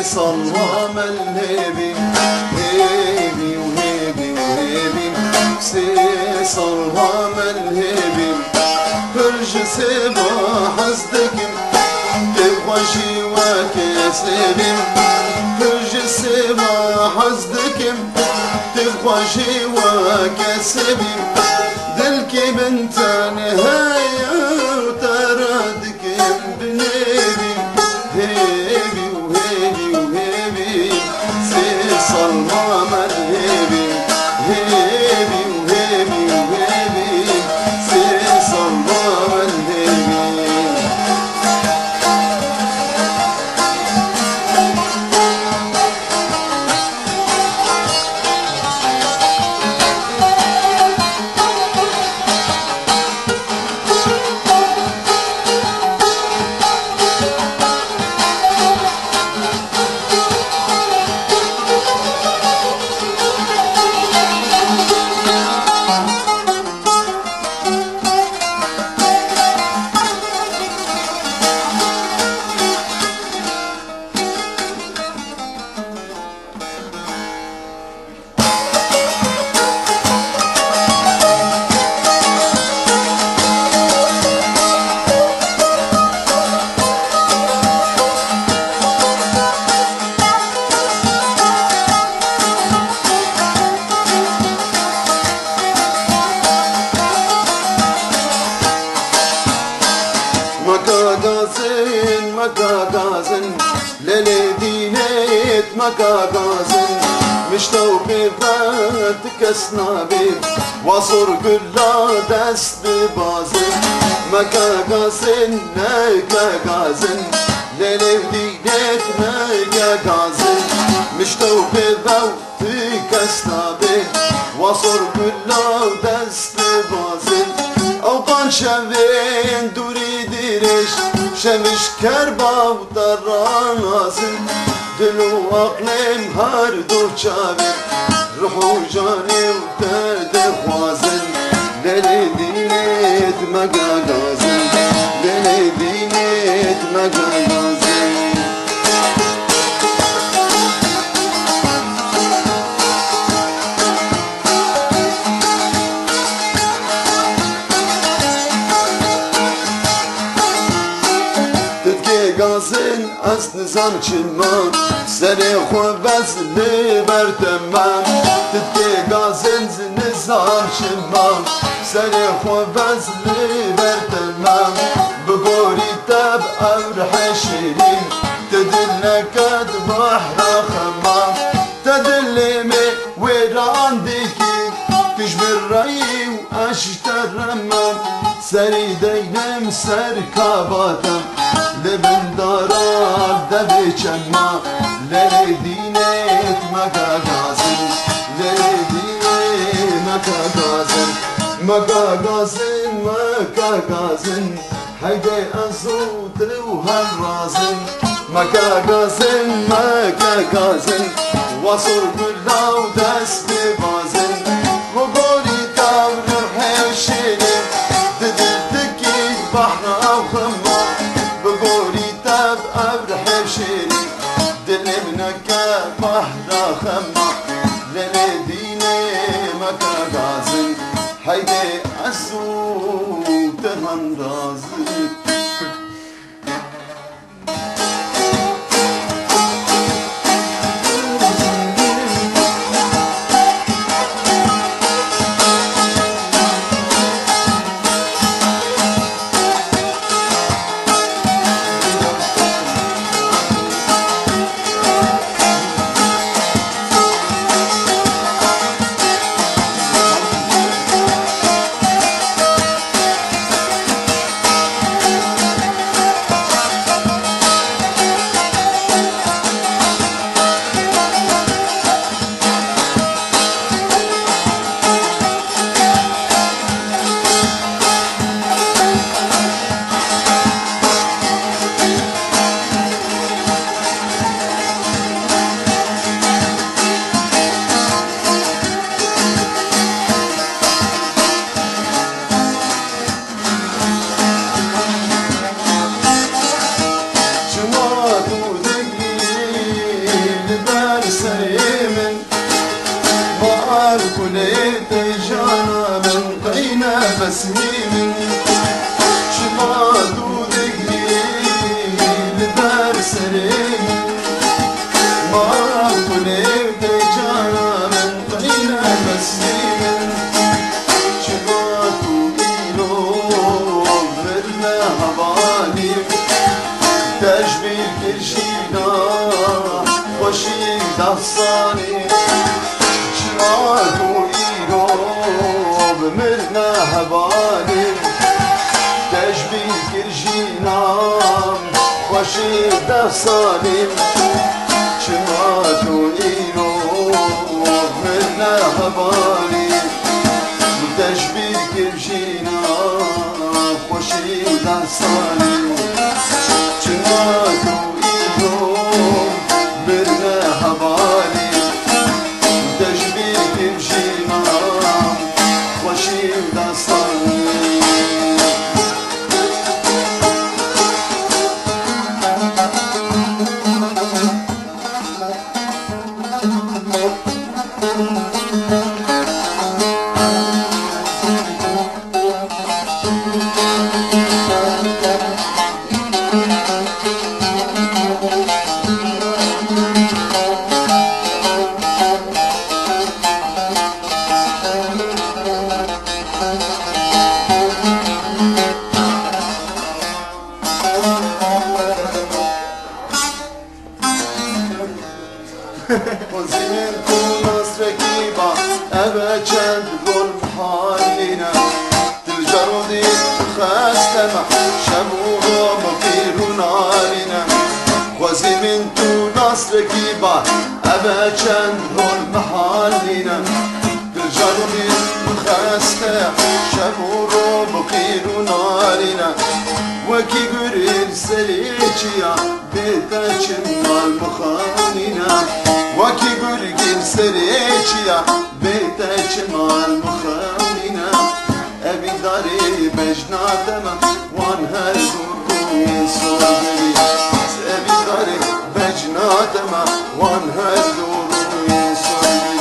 صلوام الهيبي هيبي وهيبي وهيبي صلوام الهيبي فرج سبا حصدكم تبغشي وكسبي فرج سبا حصدكم تبغشي وكسبي دلكي بنت نهاية وتردك بنيبي هيبي وهيبي وهيبي صلوام الهيبي هيبي وهيبي وهيبي صلوام الهيبي مكاغازن للي دينيت مكاغازن مشتو بفات كسنابي وصر كلا دست بازن مكاغازن للي دينيت مكاغازن مشتو بفات كسنابي وصر كلا دست بازن اوطان شوين دوري ديرش شمش كربا وطرانازن دلو اقلم هردو چاوي روحو جاني وتد خوازن للي دينيت مقاقازن للي دينيت مقاقازن گازن از نظام چمان سری خوب از لیبر تمام تدکی گازن ز نظام چمان سری خوب از لیبر تمام بگوری تب اور حشرین تدل نکد بحر خمام تدل می ویران دیکی تجبر رایی و اشتر رمام سری دینم سر کاباتم لبن دارار دبي چما للي دينيت مكاغازن للي دينيت مكاغازن هيدي أزوت وهالرازن مكاغازن وصر كلا ودست بازن وقولي تاور حيشيني تدلتكي بحر أو خمار بقولي تاب أبرح بشيري دلي منك بحر خمة للي ديني مكا غازن هيدي أسو تهن رازن ظالم تجبیر گرژینا خوشی دستانی چما تو ایرو بمرنا هوالم تجبیر گرژینا خوشی دستانی چما تو ایرو بمرنا هوالم تجبیر گرژینا خوشی دستانی چما تو ایرو برنه حوالی تجبیر گرژینا خوشی دستانی وزين كل ركيبة أبا چند گل حالنا تلجرودي خاستمع شمورو مقير نارنا وزين كل ركيبة أبا چند گل حالنا تلجرودي خاستمع شمورو مقير نارنا وكي قرير سليچيا بيتا چمال مخاننا وكي قرير سليچيا بيتا چمال مخاننا أبي داري بجناتما وان هالدوري صغري أبي داري بجناتما وان هالدوري صغري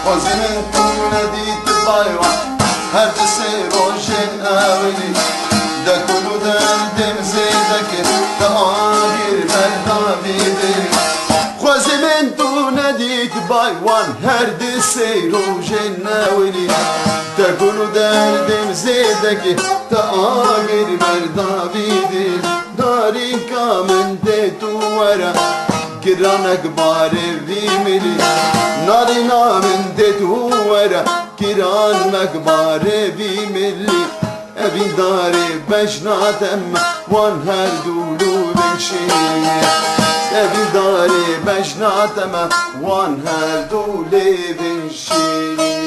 وزمن نديت بايوان هر تسير وجن أولي دا كلو دردم زيدك تآخر ملها بيدي وزمن نديت بايوان هر تسير وجن أولي دا كلو دردم زيدك تآخر ملها بيدي داري كامن ديتو ورا كرانك باري في ملي ناري نامن تدورة كران مكباري في ملي أبي داري بجناتم وان هردولو بنشيني أبي داري بجناتم وان هردولو بنشيني